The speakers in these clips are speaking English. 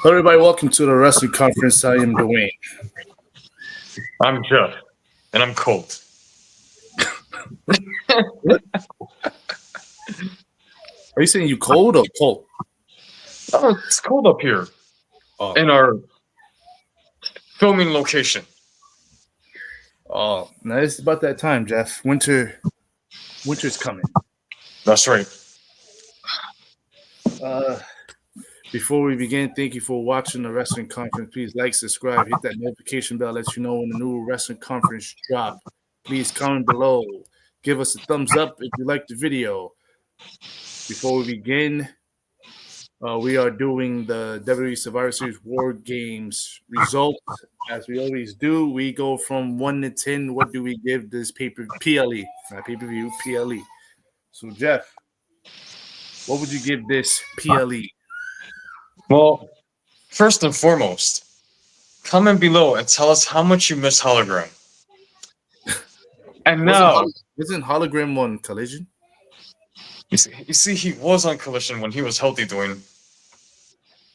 Hello, everybody. Welcome to the Wrestling Conference. I am Dwayne. I'm Jeff, and I'm cold. What? Are you saying you cold or cold? Oh, it's cold up here Oh, in our filming location. now it's about that time, Jeff. Winter's coming. That's right. Uh, Before we begin, thank you for watching the Wrestling Conference. Please like, subscribe, hit that notification bell, let you know when the new Wrestling Conference drop. Please comment below. Give us a thumbs up if you like the video. Before we begin, we are doing the WWE Survivor Series War Games results. As we always do, we go from 1 to 10. What do we give this PLE? Not pay-per-view, PLE. So, Jeff, what would you give this PLE? Well, first and foremost, comment below and tell us how much you miss Hologram. And now, Wasn't Hologram on Collision? you see, he was on Collision when he was healthy doing,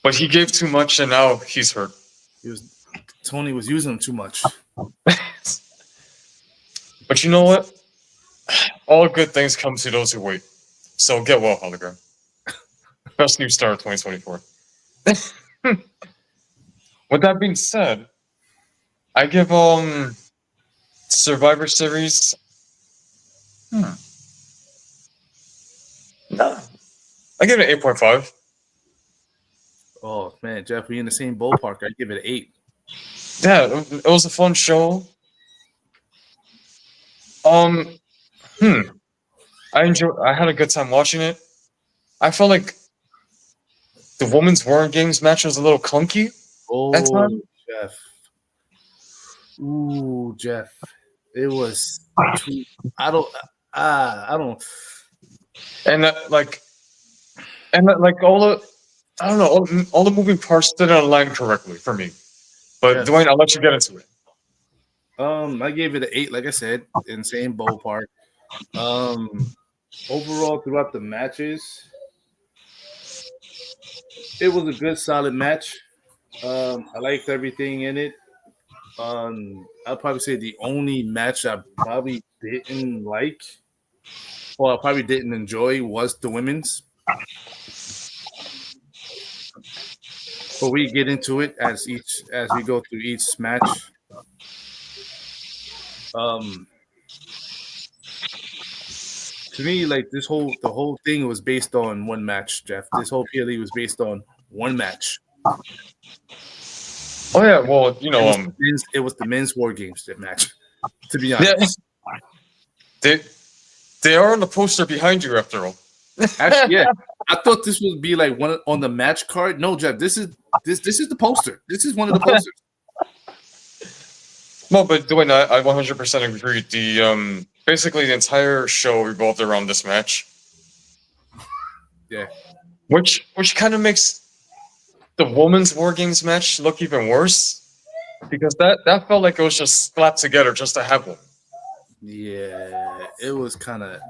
but he gave too much and now he's hurt. Tony was using him too much. But you know what? All good things come to those who wait. So get well, Hologram. Best new star of 2024. With that being said, I give Survivor Series. Nah. I give it an 8.5. Oh man, Jeff, we in the same ballpark. I give it an 8. Yeah, it was a fun show. I had a good time watching it. I felt like the women's War Games match was a little clunky at times. Jeff. Ooh, Jeff. It was too. I don't. And all the, I don't know, all the moving parts didn't align correctly for me. But Yes. Dwayne, I'll let you get into it. I gave it an 8, like I said, in the same ballpark. Overall, throughout the matches, it was a good, solid match. I liked everything in it. I'll probably say the only match I probably didn't like, or I probably didn't enjoy, was the women's. But we get into it as we go through each match. To me, like the whole thing was based on one match, Jeff. This whole PLE was based on one match. Oh yeah, well, you know, it was the men's War Games match. To be honest, yeah, they are on the poster behind you after all. Actually, yeah, I thought this would be like one on the match card. No, Jeff, this is the poster. This is one of the posters. No, but Dwayne, I 100% agree. The basically the entire show revolved around this match. Yeah, which kind of makes the women's War Games match look even worse, because that felt like it was just slapped together just to have one. Yeah, it was kind of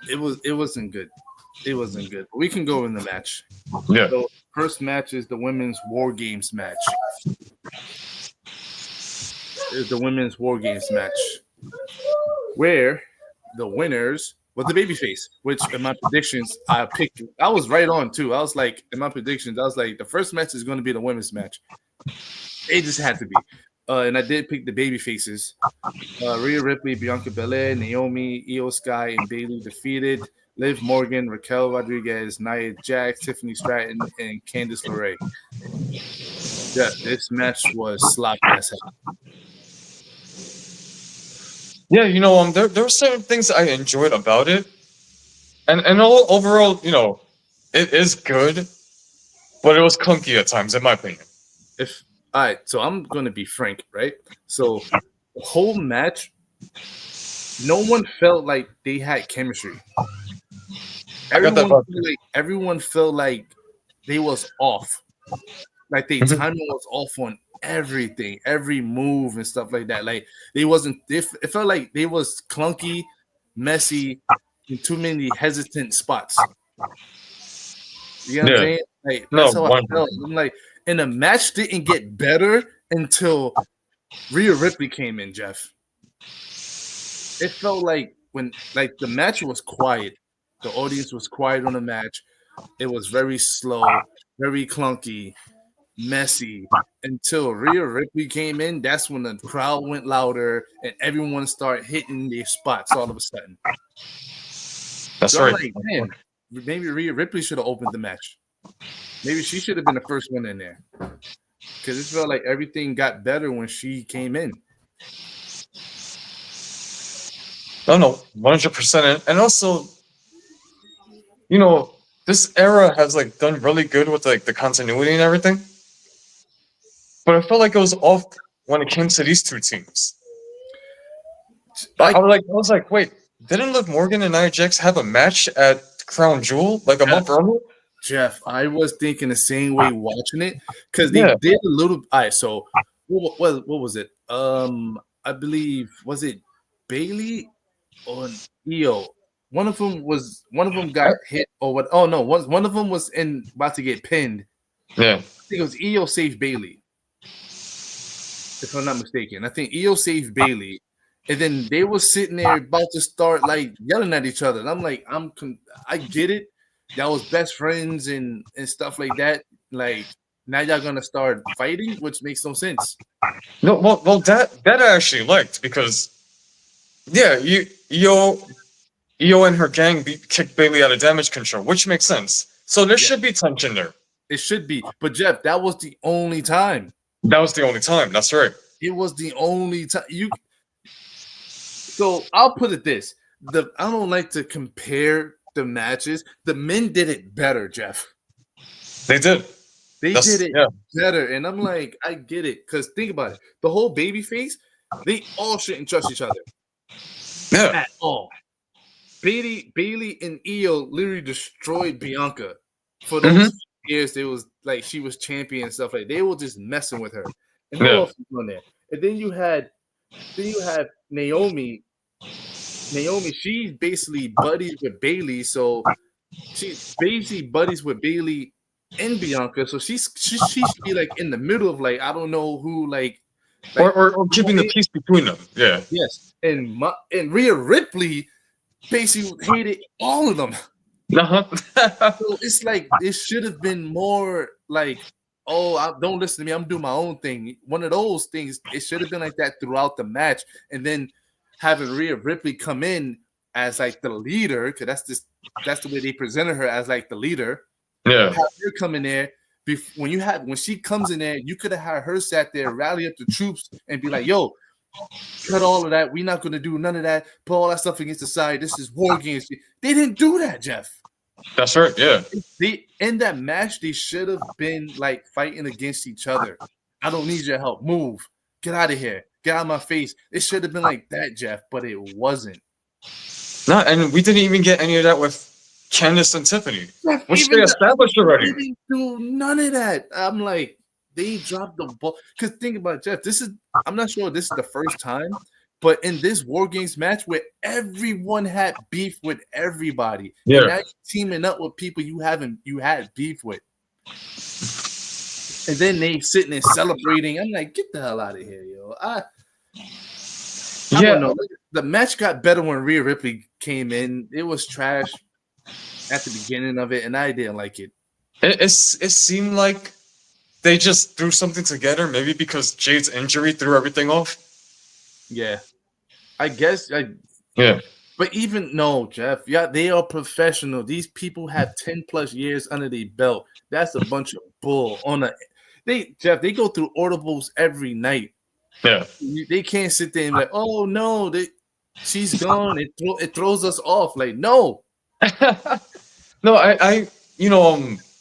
it wasn't good. It wasn't good. We can go in the match. Yeah. So first match is the women's War Games match. Is the women's War Games match, where the winners was the babyface, which in my predictions I picked. I was right on too. I was like, in my predictions, I was like, the first match is going to be the women's match. It just had to be. And I did pick the baby faces. Rhea Ripley, Bianca Belair, Naomi, Io Sky, and Bayley defeated Liv Morgan, Raquel Rodriguez, Nia Jax, Tiffany Stratton, and Candice LeRae. Yeah, this match was sloppy as hell. Yeah, you know, there were certain things I enjoyed about it, and overall, you know, it is good, but it was clunky at times, in my opinion. All right, so I'm going to be frank, right? So the whole match, no one felt like they had chemistry. Everyone felt like they was off. Like the timing was off on everything, every move and stuff like that. Like it felt like they was clunky, messy, and too many hesitant spots. You know what I'm saying? Like that's how I felt. I'm like, and the match didn't get better until Rhea Ripley came in, Jeff. It felt like when the match was quiet, the audience was quiet on the match. It was very slow, very clunky, messy until Rhea Ripley came in. That's when the crowd went louder and everyone started hitting their spots all of a sudden. That's so right. Like, man, maybe Rhea Ripley should have opened the match. Maybe she should have been the first one in there because it felt like everything got better when she came in. No, 100%. And also, this era has like done really good with like the continuity and everything. But I felt like it was off when it came to these two teams. I was like, wait, didn't Liv Morgan and Nia Jax have a match at Crown Jewel like a month earlier? Jeff, I was thinking the same way watching it because they did a little. All right, so what was it? I believe was it Bailey or Io? One of them got hit or what? Oh no, one of them was about to get pinned. Yeah, I think it was Io saved Bailey, if I'm not mistaken. I think Io saved Bailey, and then they were sitting there about to start like yelling at each other. And I'm like, I get it. Y'all was best friends and stuff like that. Like now y'all gonna start fighting, which makes no sense. No, well that I actually liked because Io and her gang kicked Bailey out of Damage Control, which makes sense. So there should be tension there. It should be, but Jeff, that was the only time. That was the only time. That's right. It was the only time So I'll put it this: I don't like to compare the matches. The men did it better, Jeff. They did. They did it better, and I'm like, I get it because think about it: the whole babyface, they all shouldn't trust each other. At all. Bailey and Io literally destroyed Bianca for those years. It was like she was champion and stuff like that. They were just messing with her. And who else was on there? And then you have Naomi. She's basically buddies with Bailey, so she's basically buddies with Bailey and Bianca. So she should be like in the middle of like I don't know who or keeping the peace between them. Yeah. Yes. And Rhea Ripley basically hated all of them. So it's like it should have been more like, don't listen to me. I'm doing my own thing. One of those things. It should have been like that throughout the match, and then having Rhea Ripley come in as like the leader, because that's the way they presented her as like the leader. Yeah. Have her come in there. When she comes in there, you could have had her sat there, rally up the troops, and be like, "Yo, cut all of that. We're not going to do none of that. Put all that stuff against the side. This is war games." They didn't do that, Jeff. That's right. Yeah. In that match, they should have been like fighting against each other. I don't need your help. Move. Get out of here. Get out of my face. It should have been like that, Jeff, but it wasn't. No, and we didn't even get any of that with Candice and Tiffany, which they established already. They didn't do none of that. I'm like, they dropped the ball. Because think about it, Jeff. I'm not sure this is the first time, but in this War Games match where everyone had beef with everybody, and now you're teaming up with people you had beef with, and then they sitting there celebrating. I'm like, get the hell out of here, yo. I don't know. The match got better when Rhea Ripley came in. It was trash at the beginning of it, and I didn't like it. It seemed like they just threw something together, maybe because Jade's injury threw everything off. Yeah, I guess. But Jeff. Yeah, they are professional. These people have 10+ years under their belt. That's a bunch of bull. Jeff, they go through audibles every night. Yeah, they can't sit there and be like, oh no, she's gone. It throws us off. Like, no. No, I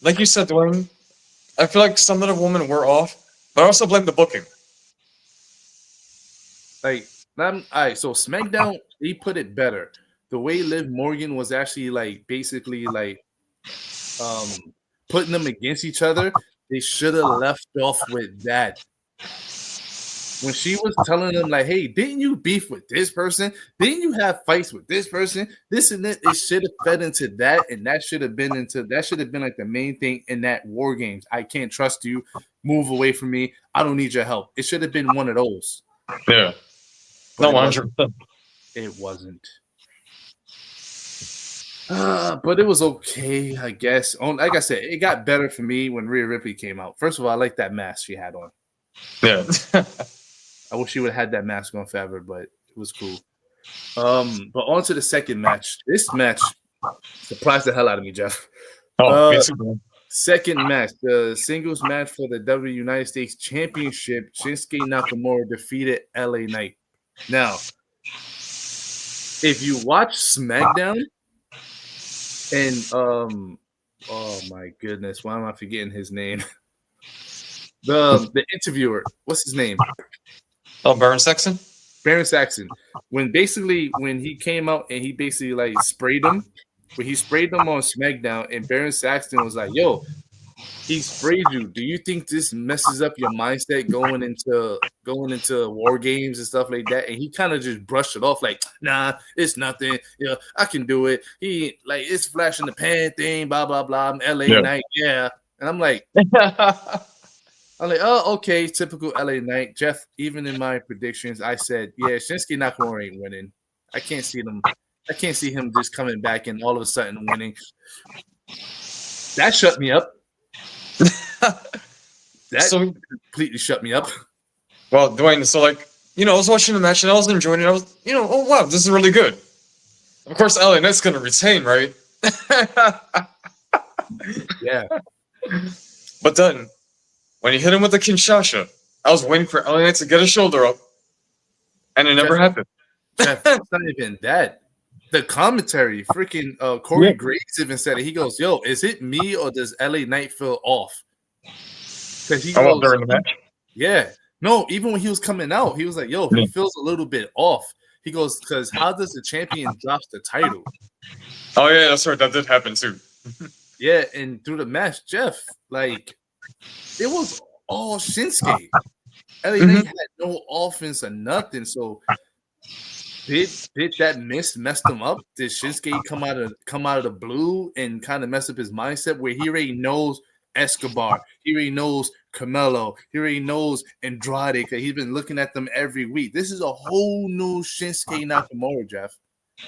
like you said, Dwayne, I feel like some of the women were off, but I also blame the booking. Like, all right, so SmackDown, they put it better. The way Liv Morgan was actually like basically like putting them against each other, they should have left off with that. when she was telling him like, "Hey, didn't you beef with this person? Didn't you have fights with this person? This and that." It should have fed into that, and that should have been like the main thing in that War Games. I can't trust you. Move away from me. I don't need your help. It should have been one of those. Yeah. But No, 100%. it wasn't. But it was okay, I guess. Like I said, it got better for me when Rhea Ripley came out. First of all, I like that mask she had on. Yeah. I wish she would have had that mask on forever, but it was cool. But on to the second match. This match surprised the hell out of me, Jeff. Oh, me too, man. Second match, the singles match for the W United States Championship. Shinsuke Nakamura defeated LA Knight. Now, if you watch SmackDown, and oh my goodness, why am I forgetting his name? The interviewer, what's his name? Oh, Baron Saxon? Baron Saxon. When he came out and he basically like sprayed him, but he sprayed them on SmackDown, and Baron Saxton was like, "Yo, he sprayed you. Do you think this messes up your mindset going into War Games and stuff like that?" And he kind of just brushed it off, like, "Nah, it's nothing. I can do it. He like it's flash in the pan thing, blah blah blah. I'm LA Knight, yeah." And I'm like, oh, okay, typical LA Knight. Jeff, even in my predictions, I said, yeah, Shinsuke Nakamura ain't winning. I can't see him just coming back and all of a sudden winning. That shut me up. That completely shut me up. Well, Dwayne, so like, I was watching the match and I was enjoying it. I was, oh wow, this is really good. Of course, LA Knight's gonna retain, right? Yeah. But then, when he hit him with the Kinshasa, I was waiting for LA Knight to get his shoulder up, and it never happened. Jeff, it's not even that. The commentary, freaking Corey Graves even said it. He goes, "Yo, is it me or does LA Knight feel off?" Because he goes during the match. Yeah, no, even when he was coming out, he was like, "Yo, he feels a little bit off." He goes, "Because how does the champion drops the title?" Oh yeah, that's right. That did happen too. Yeah, and through the match, Jeff, like it was all Shinsuke. LA Knight had no offense or nothing. So did that messed him up? Did Shinsuke come out of the blue and kind of mess up his mindset where he already knows Escobar, he already knows Carmelo, he already knows Andrade because he's been looking at them every week. This is a whole new Shinsuke Nakamura, Jeff.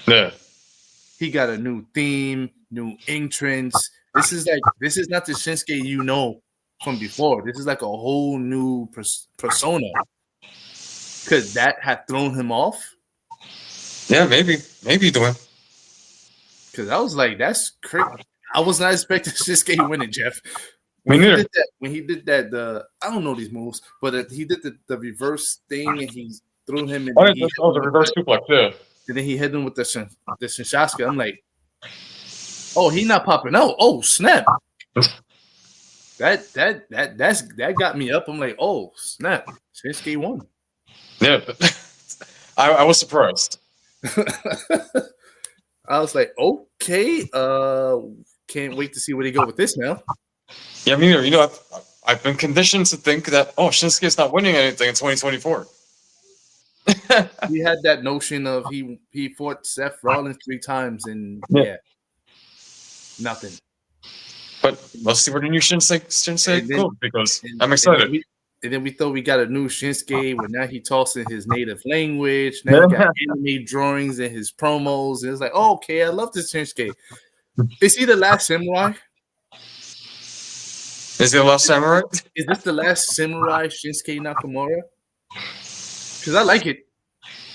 Yeah. He got a new theme, new entrance. This is not the Shinsuke you know from before. This is like a whole new persona. Could that have thrown him off? Yeah, maybe Dwayne. Because I was like, that's crazy. I was not expecting Shinsuke winning, Jeff. When he did that, I don't know these moves, but he did the reverse thing and he threw him in. The reverse suplex, yeah. And then he hit him with the Shinshasa. I'm like, oh, he not popping out. Oh, snap. That got me up. I'm like, oh, snap. Shinsuke won. Yeah, I was surprised. I was like, okay, can't wait to see where they go with this now. Yeah, me neither. I've been conditioned to think that Shinsuke's not winning anything in 2024. He had that notion of he fought Seth Rollins 3 times and nothing. But let's see where the new Shinsuke goes because I'm excited. And then we thought we got a new Shinsuke where now he talks in his native language. Now he got anime drawings in his promos. And it's like, okay, I love this Shinsuke. Is he the last samurai? Is he the last samurai? Is this the last samurai Shinsuke Nakamura? Because I like it.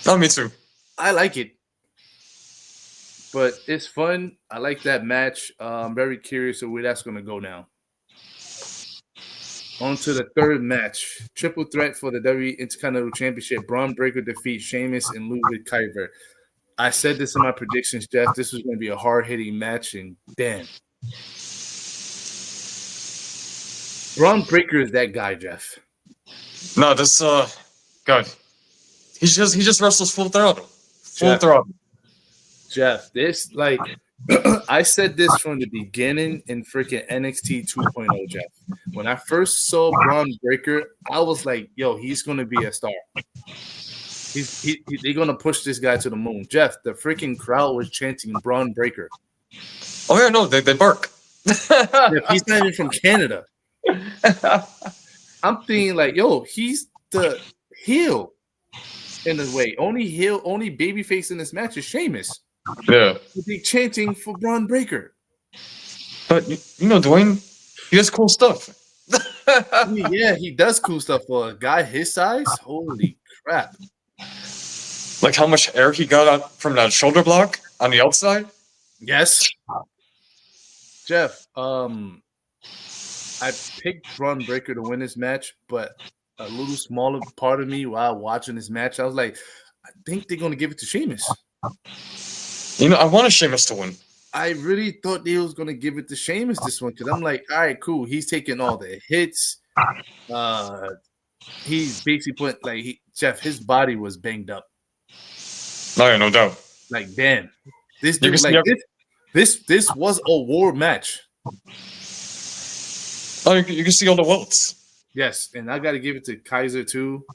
Oh, me too. I like it. But it's fun. I like that match. I'm very curious of where that's going to go now. On to the third match. Triple threat for the WWE Intercontinental Championship. Braun Breaker defeats Sheamus and Ludwig Kaiser. I said this in my predictions, Jeff. This was going to be a hard-hitting match, and damn. Braun Breaker is that guy, Jeff. No, this God. He just wrestles full throttle. Full throttle. Jeff, this like I said this from the beginning in freaking NXT 2.0, Jeff. When I first saw Braun Breaker, I was like, "Yo, he's gonna be a star. They're gonna push this guy to the moon." Jeff, the freaking crowd was chanting Braun Breaker. Oh yeah, no, they bark. Jeff, he's not even from Canada. I'm thinking like, "Yo, he's the heel in a way. Only babyface in this match is Sheamus." Yeah, Be chanting for Braun Breaker. but you know, Dwayne, he does cool stuff. I mean, yeah, he does cool stuff for a guy his size. Holy crap! Like how much air he got out from that shoulder block on the outside. Yes, Jeff. I picked Braun Breaker to win this match, but a little smaller part of me while watching this match, I was like, I think they're gonna give it to Sheamus. You know, I wanted Sheamus to win. I really thought they was gonna give it to Sheamus this one because I'm like, all right, cool. He's taking all the hits. He's basically put like Jeff. His body was banged up. Oh yeah, no doubt. Like damn, this You dude can like see this was a war match. Oh, you can see all the welts. Yes, and I got to give it to Kaiser too.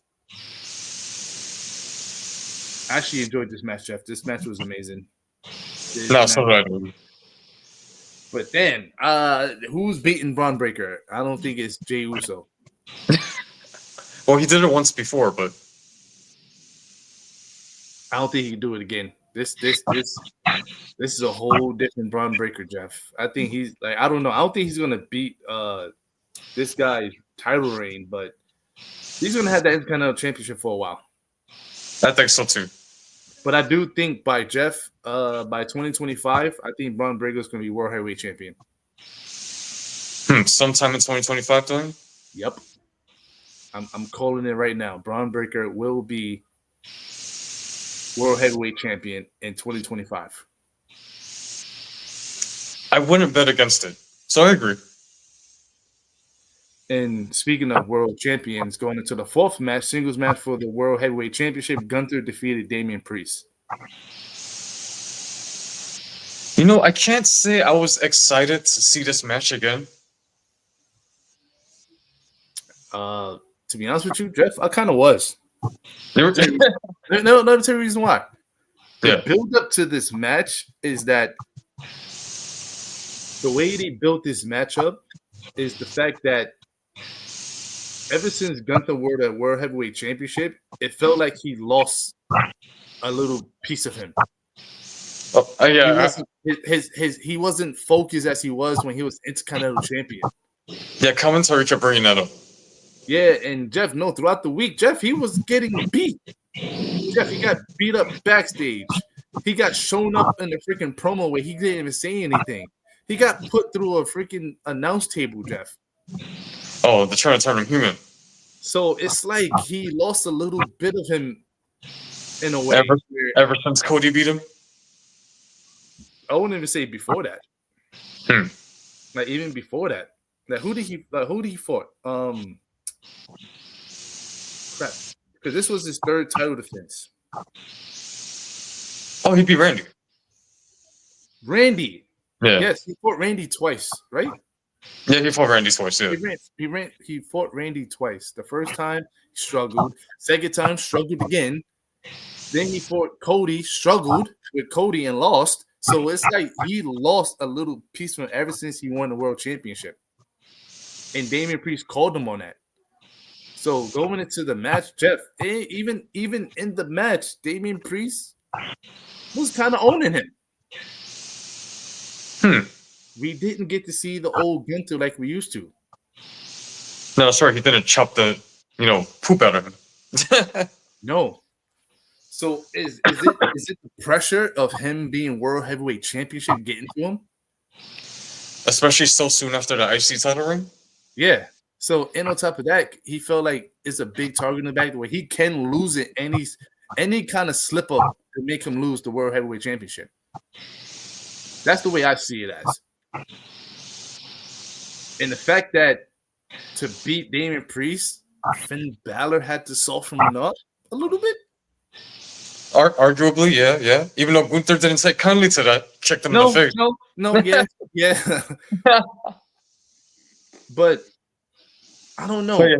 I actually enjoyed this match, Jeff. This match was amazing. No, so did I. But then, who's beating Braun Breaker? I don't think it's Jey Uso. Well, he did it once before, but I don't think he can do it again. This is a whole different Braun Breaker, Jeff. I think he's like, I don't know. I don't think he's gonna beat this guy's title reign, but he's gonna have that Intercontinental Championship for a while. I think so too. But I do think by 2025, I think Braun Breaker is gonna be World Heavyweight Champion. Sometime in 2025, Dwayne? Yep. I'm calling it right now. Braun Breaker will be World Heavyweight Champion in 2025. I wouldn't bet against it. So I agree. And speaking of world champions, going into the fourth match, singles match for the World Heavyweight Championship, Gunther defeated Damian Priest. You know, I can't say I was excited to see this match again. To be honest with you, Jeff, I kind of was. No, let me tell you the reason why. Yeah. The build up to this match is that the way they built this matchup is the fact that ever since Gunther won the World Heavyweight Championship, it felt like he lost a little piece of him. Yeah. He wasn't focused as he was when he was Intercontinental Champion. Yeah, commentary kept bringing that up. Yeah, and Jeff, no, throughout the week, Jeff, he was getting beat. Jeff, he got beat up backstage. He got shown up in the freaking promo where he didn't even say anything. He got put through a freaking announce table, Jeff. Oh, they're trying to turn him human. So it's like he lost a little bit of him in a way. Ever since Cody beat him? I wouldn't even say before that. Like even before that. Like who did he fought? Crap. Because this was his third title defense. Oh, he beat Randy. Randy. Yeah. Yes, he fought Randy twice, right? Yeah, he fought Randy twice, yeah. He fought Randy twice. The first time, he struggled. Second time, struggled again. Then he fought Cody, struggled with Cody and lost. So it's like he lost a little piece from ever since he won the World Championship. And Damian Priest called him on that. So going into the match, Jeff, even in the match, Damian Priest was kind of owning him. We didn't get to see the old Gunther like we used to. No, sorry, he didn't chop the, poop out of him. No. So is it the pressure of him being World Heavyweight Championship getting to him? Especially so soon after the IC title ring? Yeah. So, and on top of that, he felt like it's a big target in the back where he can lose it any kind of slip up to make him lose the World Heavyweight Championship. That's the way I see it as. And the fact that to beat Damian Priest, Finn Balor had to soften him up a little bit. Arguably, yeah. Even though Gunther didn't take kindly to that, kicked him in the face. No, yeah. But I don't know. So, yeah.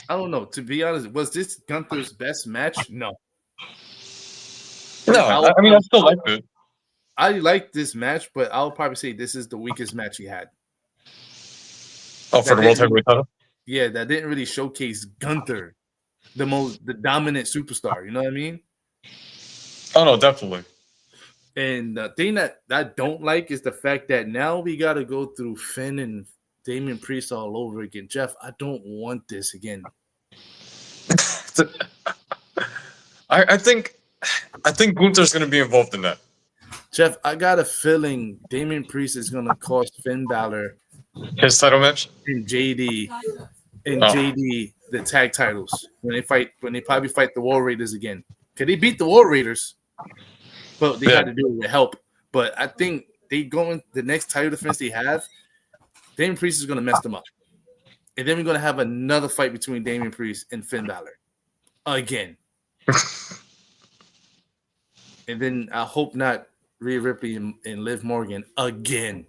I don't know. To be honest, was this Gunther's best match? No. No, I mean, I still liked it. I like this match, but I'll probably say this is the weakest match he had. Oh, for the World Heavyweight title? Yeah, that didn't really showcase Gunther, the dominant superstar. You know what I mean? Oh, no, definitely. And the thing that I don't like is the fact that now we got to go through Finn and Damian Priest all over again. Jeff, I don't want this again. I think Gunther's going to be involved in that. Jeff, I got a feeling Damian Priest is going to cost Finn Balor his title match and JD the tag titles when they probably fight the War Raiders again. Cause they beat the War Raiders, but they had to do it with help. But I think they going the next title defense they have, Damian Priest is going to mess them up, and then we're going to have another fight between Damian Priest and Finn Balor again. And then I hope not Rhea Ripley and Liv Morgan again.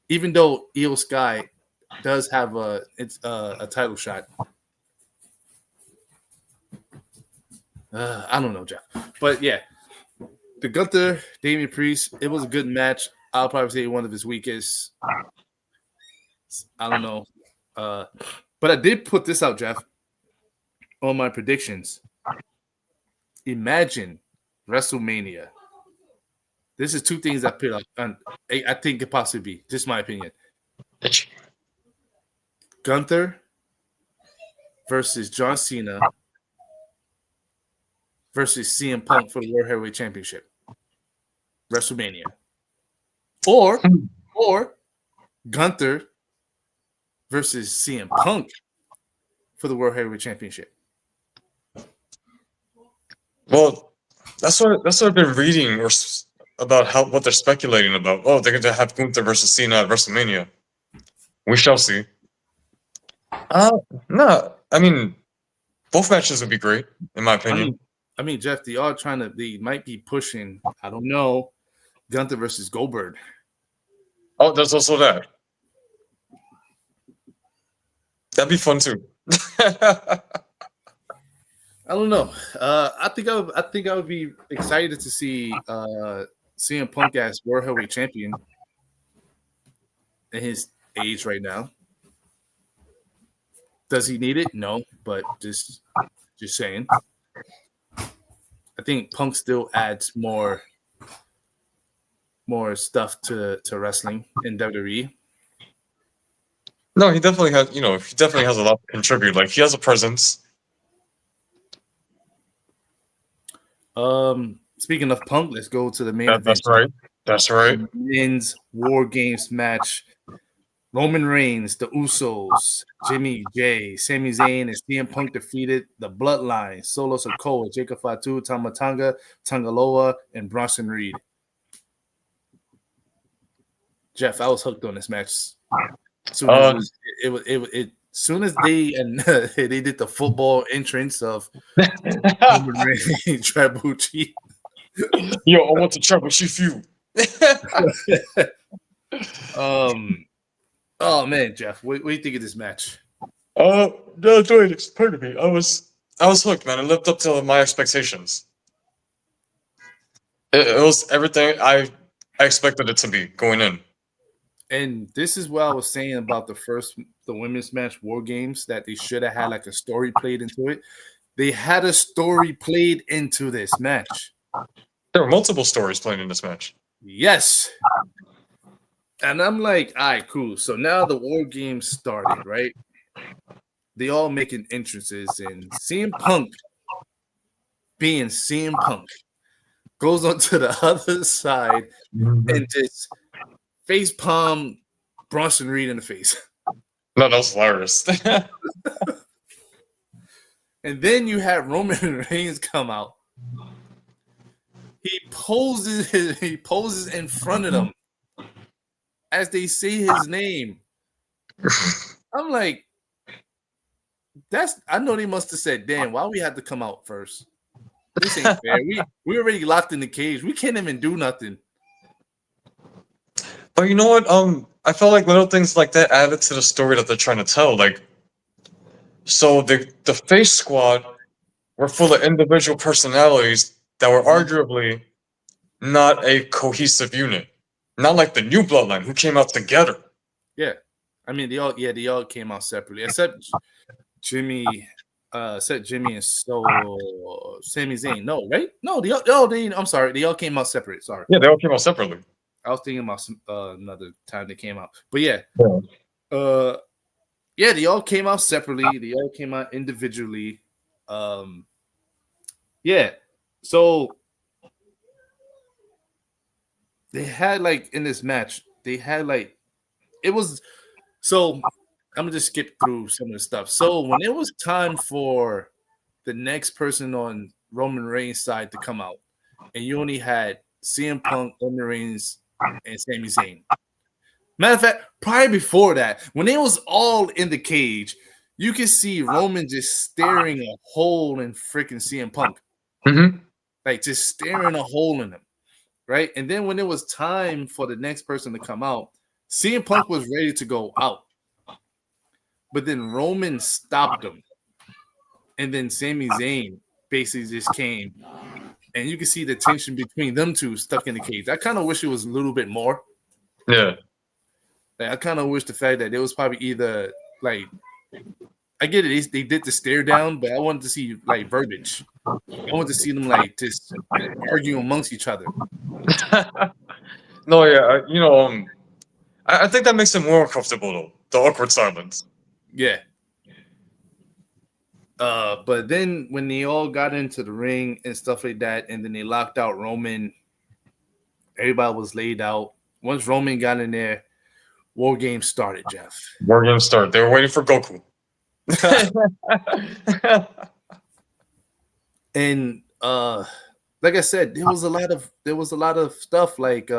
Even though Io Sky does have a title shot. I don't know, Jeff. But yeah, the Gunther, Damian Priest, it was a good match. I'll probably say one of his weakest. I don't know. But I did put this out, Jeff, on my predictions. Imagine WrestleMania. This is two things I put up. I think it possibly be. Just my opinion. Gunther versus John Cena versus CM Punk for the World Heavyweight Championship. WrestleMania. Or Gunther versus CM Punk for the World Heavyweight Championship. Well, that's what I've been reading about what they're speculating about. Oh, they're going to have Gunther versus Cena at WrestleMania. We shall see. No, I mean, both matches would be great, in my opinion. I mean, Jeff, they might be pushing, I don't know, Gunther versus Goldberg. Oh, there's also that. That'd be fun too. I don't know. I think I would be excited to see CM Punk as World Heavyweight Champion in his age right now. Does he need it? No, but just saying. I think Punk still adds more stuff to wrestling in WWE. No, he definitely has. He definitely has a lot to contribute. Like, he has a presence. Speaking of Punk, let's go to the main event. That's right. Men's War Games match. Roman Reigns, the Usos, Jimmy J, Sami Zayn, and CM Punk defeated the Bloodline, Solo Sikoa, Jacob Fatu, Tama Tonga, Tangaloa, and Bronson Reed. Jeff, I was hooked on this match. Soon as they did the football entrance of Roman Reigns, Tribucci. Yo, I want to Tribucci feud. Oh man, Jeff, what do you think of this match? No, pardon me. I was hooked, man. It lived up to my expectations. It was everything I expected it to be going in. And this is what I was saying about the women's match, War Games, that they should have had like a story played into it. They had a story played into this match. There were multiple stories played in this match. Yes. And I'm like, all right, cool. So now the War Games started, right? They all making entrances, and CM Punk, being CM Punk, goes onto the other side and just face palm Bronson Reed in the face. No, that was hilarious. And then you have Roman Reigns come out. He poses in front of them as they say his name. I'm like, I know they must have said, damn, why we had to come out first? This ain't fair. We already locked in the cage. We can't even do nothing. But you know what? I felt like little things like that added to the story that they're trying to tell. Like, so the Face Squad were full of individual personalities that were arguably not a cohesive unit. Not like the New Bloodline who came out together. Yeah. I mean, they all came out separately, except Jimmy and Sami Zayn. No, right? No, I'm sorry. They all came out separate. Sorry. Yeah, they all came out separately. I was thinking about another time they came out. But yeah. They all came out separately. They all came out individually. So they had like in this match, it was so I'm gonna just skip through some of the stuff. So when it was time for the next person on Roman Reigns' side to come out, and you only had CM Punk, Roman Reigns, and Sami Zayn. Matter of fact, prior before that, when they was all in the cage, you could see Roman just staring a hole in freaking CM Punk. Mm-hmm. Like just staring a hole in him. Right? And then when it was time for the next person to come out, CM Punk was ready to go out. But then Roman stopped him. And then Sami Zayn basically just came. And you can see the tension between them two stuck in the cage. I kind of wish it was a little bit more. Yeah. Like, I kind of wish the fact that it was probably either like, I get it, they did the stare down, but I wanted to see like verbiage. I wanted to see them like just argue amongst each other. No, yeah, I think that makes it more uncomfortable though. The awkward silence. Yeah. But then when they all got into the ring and stuff like that, and then they locked out Roman, everybody was laid out. Once Roman got in there, War Games started, Jeff. War Games started. They were waiting for Goku. And like I said, there was a lot of stuff like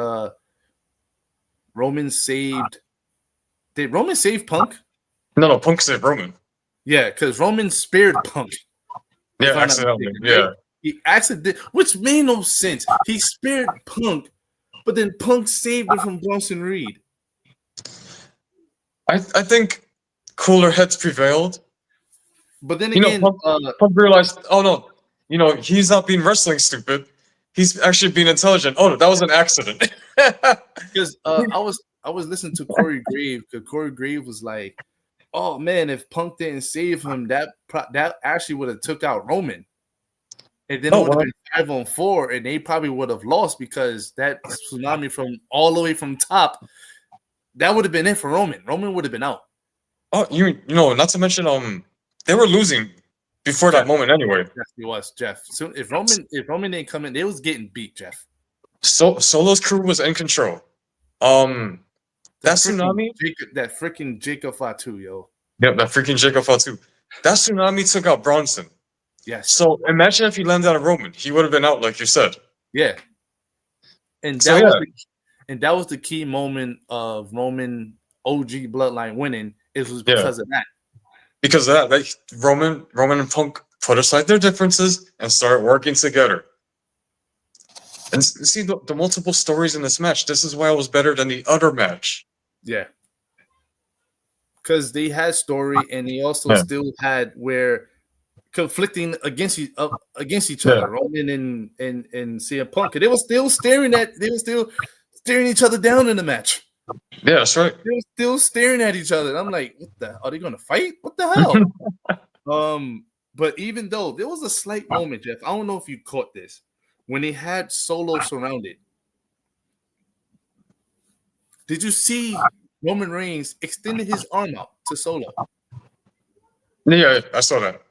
Roman saved. Did Roman save Punk? No, Punk saved Roman. Yeah, because Roman spared Punk. Yeah, accidentally. Yeah. He accidentally, which made no sense. He spared Punk, but then Punk saved him from Bronson Reed. I think cooler heads prevailed. But then again, Punk realized, oh no, he's not being wrestling stupid. He's actually being intelligent. Oh, that was an accident. Because I was listening to Corey Graves, because Corey Graves was like, "Oh man, if Punk didn't save him, that actually would have took out Roman, and then it would have been 5-on-4, and they probably would have lost because that tsunami from all the way from top, that would have been it for Roman. Roman would have been out. Oh, not to mention, they were losing before that moment anyway. Yes, he was, Jeff. So if Roman didn't come in, they was getting beat, Jeff. So Solo's crew was in control. That tsunami, that freaking Jacob Fatu, yo. Yep, that freaking Jacob Fatu. That tsunami took out Bronson. Yes. So imagine if he landed on Roman, he would have been out, like you said. Yeah. And that was the key moment of Roman OG Bloodline winning. It was because of that. Because of that, Roman and Punk put aside their differences and started working together. And see the multiple stories in this match. This is why it was better than the other match. Yeah. Because they had story, and they also still had where conflicting against each other, Roman and CM Punk. And they were still staring each other down in the match. Yeah, that's right. They were still staring at each other. And I'm like, are they gonna fight? What the hell? But even though there was a slight moment, Jeff, I don't know if you caught this. When they had Solo surrounded, did you see Roman Reigns extended his arm out to Solo? Yeah, I saw that.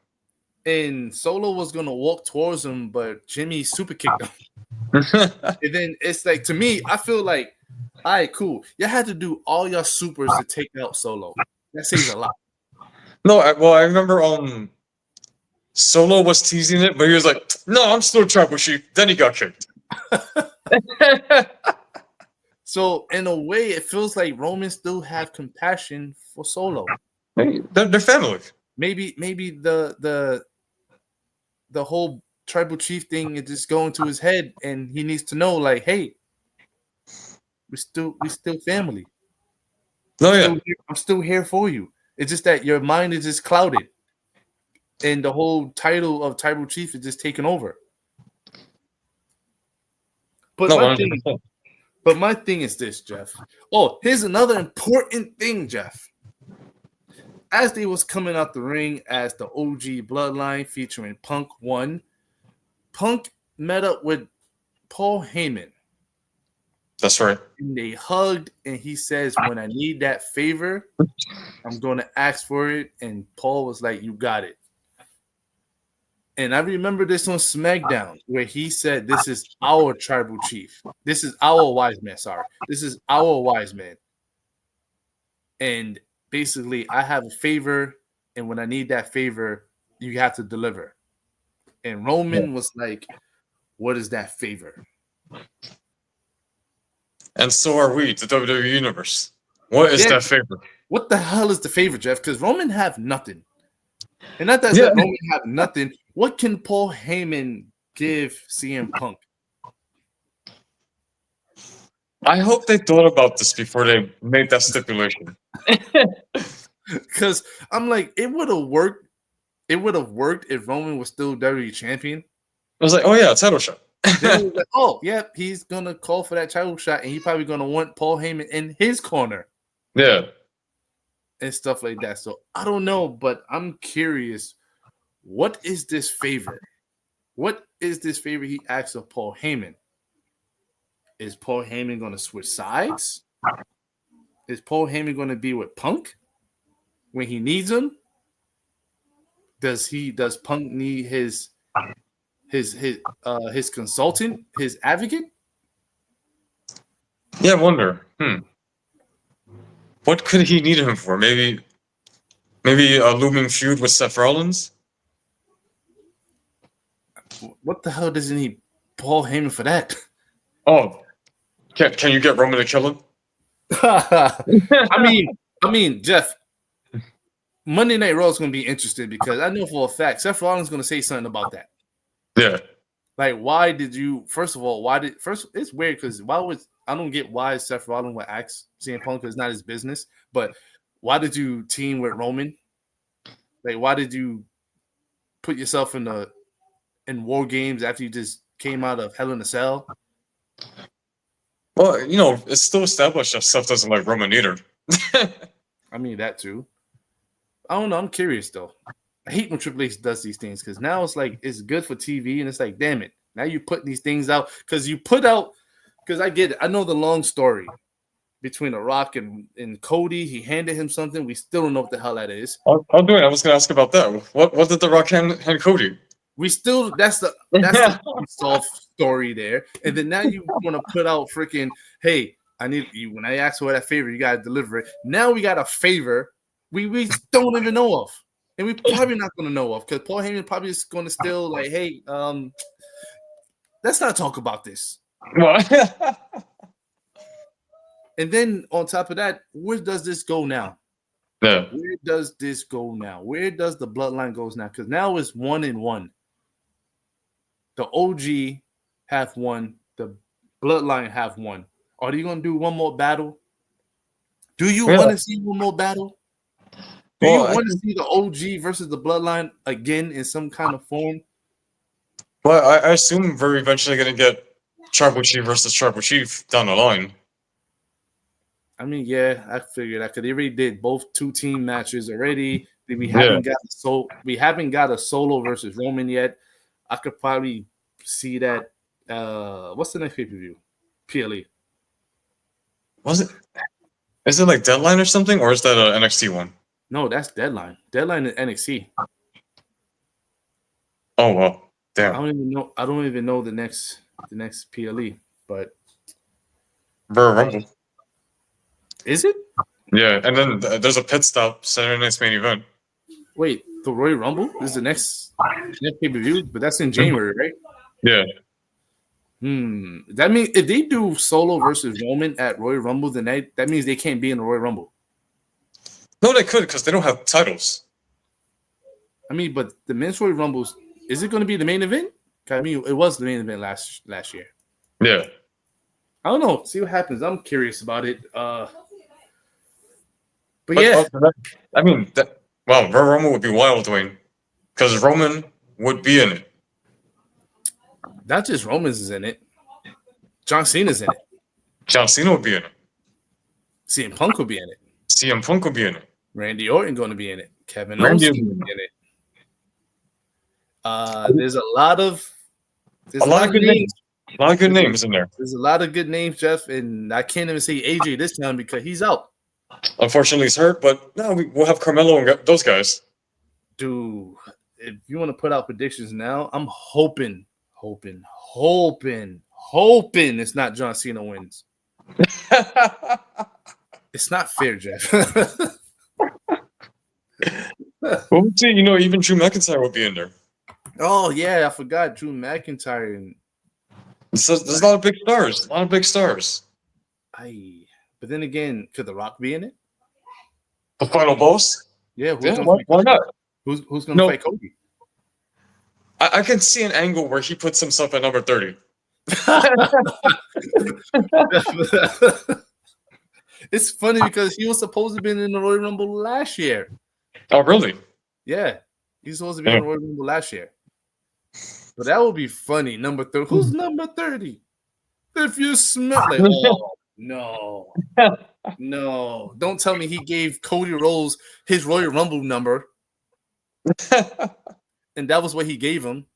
And Solo was gonna walk towards him, but Jimmy super kicked him. And then it's like, to me, I feel like, all right, cool. You had to do all your supers to take out Solo. That says a lot. No, I remember Solo was teasing it, but he was like, "No, I'm still Tribal Chief." Then he got kicked. So in a way, it feels like Roman still have compassion for Solo. Hey, they're family. maybe the whole tribal chief thing is just going to his head, and he needs to know, like, hey, we still family. No, yeah. I'm still here for you. It's just that your mind is just clouded, and the whole title of tribal chief is just taken over. But No, my thing is this, Jeff. Oh, here's another important thing, Jeff. As they was coming out the ring as the OG Bloodline featuring Punk 1, Punk met up with Paul Heyman. That's right. And they hugged, and he says, when I need that favor, I'm going to ask for it. And Paul was like, you got it. And I remember this on SmackDown where he said, this is our tribal chief. This is our wise man. Sorry. This is our wise man. And basically, I have a favor, and when I need that favor, you have to deliver. And Roman was like, what is that favor? And so are we, the WWE Universe. What is that favor? What the hell is the favor, Jeff? Because Roman have nothing. And not that Roman have nothing. What can Paul Heyman give CM Punk? I hope they thought about this before they made that stipulation. Because I'm like, it would have worked. It would have worked if Roman was still WWE champion. I was like, oh yeah, title shot. Then was like, oh yeah, he's gonna call for that title shot, and he's probably gonna want Paul Heyman in his corner. Yeah. And stuff like that. So I don't know, but I'm curious. What is this favor? What is this favor he asks of Paul Heyman? Is Paul Heyman going to switch sides? Is Paul Heyman going to be with Punk when he needs him? Does Punk need his consultant, his advocate? Yeah, I wonder. What could he need him for? Maybe a looming feud with Seth Rollins? What the hell does he need Paul Heyman for that? Oh, can you get Roman to kill him? I mean, Jeff, Monday Night Raw is going to be interesting because I know for a fact Seth Rollins is going to say something about that. Yeah. Like, why did you? First of all, it's weird because I don't get why Seth Rollins would ask CM Punk because it's not his business. But why did you team with Roman? Like, why did you put yourself in War Games after you just came out of Hell in a Cell? Well, it's still established that Seth doesn't like Roman either. I mean, that too. I don't know. I'm curious, though. I hate when Triple H does these things because now it's like it's good for TV, and it's like, damn it. Now you put these things out because I get it. I know the long story between The Rock and Cody. He handed him something. We still don't know what the hell that is. I'll do it. I was going to ask about that. What did The Rock hand Cody? That's the unsolved story there. And then now you want to put out freaking, hey, I need you. When I ask for that favor, you got to deliver it. Now we got a favor we don't even know of. And we're probably not going to know of because Paul Heyman probably is going to still like, hey, let's not talk about this. What? And then on top of that, where does this go now? Yeah. Where does this go now? Where does the bloodline goes now? Because now it's 1-1. The OG have won. The bloodline have won. Are they going to do one more battle? Do you want to see one more battle? Do you want to see the OG versus the bloodline again in some kind of form? Well, I assume we're eventually going to get Tribal Chief versus Tribal Chief down the line. I mean, yeah, I figured that because they already did both 2-team matches already. We haven't got a solo versus Roman yet. I could probably see that. What's the next pay-per-view? PLE. Is it like Deadline or something, or is that an NXT one? No, that's Deadline. Deadline is NXT. Oh well, damn. I don't even know the next PLE, but Royal Rumble. Is it? Yeah, and then there's a pit stop Saturday night's main event. Wait, the Royal Rumble is the next pay-per-view, but that's in January, right? Yeah. That means if they do Solo versus Roman at Royal Rumble, then that means they can't be in the Royal Rumble. No, they could because they don't have titles. I mean, but the men's Royal Rumbles, is it going to be the main event? I mean, it was the main event last year. Yeah. I don't know. See what happens. I'm curious about it. But yeah. I mean, Royal Rumble would be wild, Dwayne, because Roman would be in it. Not just Roman's is in it. John Cena's in it. John Cena would be in it. CM Punk will be in it. CM Punk will be in it. Randy Orton going to be in it. Kevin Owens will be in it. There's a lot of good names. A lot of good names in there. There's a lot of good names, Jeff, and I can't even say AJ this time because he's out. Unfortunately, he's hurt, but no, we'll have Carmelo and those guys. Dude, if you want to put out predictions now, I'm hoping it's not John Cena wins. It's not fair, Jeff. Well, we'll see. Even Drew McIntyre will be in there. Oh yeah, I forgot Drew McIntyre. And there's a lot of big stars. But then again, could The Rock be in it? The final boss? Yeah. Why not? Who's going to fight Cody? I can see an angle where he puts himself at number 30. It's funny because he was supposed to be in the Royal Rumble last year. Oh, really? Yeah. He's supposed to be in the Royal Rumble last year. But that would be funny. Number 30. Who's number 30? If you smell it. Oh, no. No. Don't tell me he gave Cody Rhodes his Royal Rumble number. And that was what he gave him.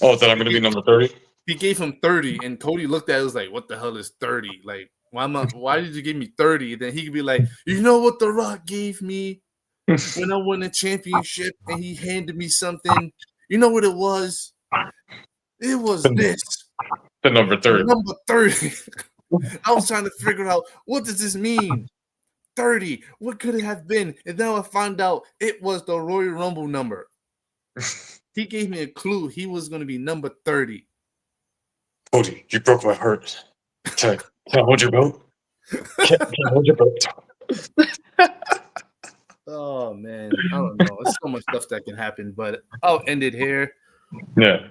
Oh, that I'm going to be number 30? He gave him 30, and Cody looked at it and was like, what the hell is 30? Like, why did you give me 30? Then he could be like, you know what The Rock gave me when I won the championship and he handed me something? You know what it was? It was this. The number 30. Number 30. I was trying to figure out, what does this mean? 30. What could it have been? And now I found out it was the Royal Rumble number. He gave me a clue. He was going to be number 30. Cody, you broke my heart. Can I hold your belt? Can I hold your belt? Oh, man. I don't know. There's so much stuff that can happen, but I'll end it here. Yeah.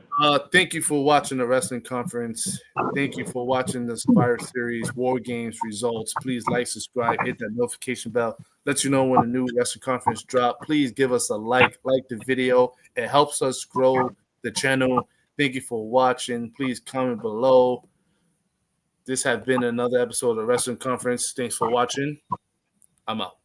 Thank you for watching the wrestling conference. Thank you for watching the Survivor Series War Games results. Please like, subscribe, hit that notification bell. Let you know when a new wrestling conference drop. Please give us a like the video. It helps us grow the channel. Thank you for watching. Please comment below. This has been another episode of the Wrestling Conference. Thanks for watching. I'm out.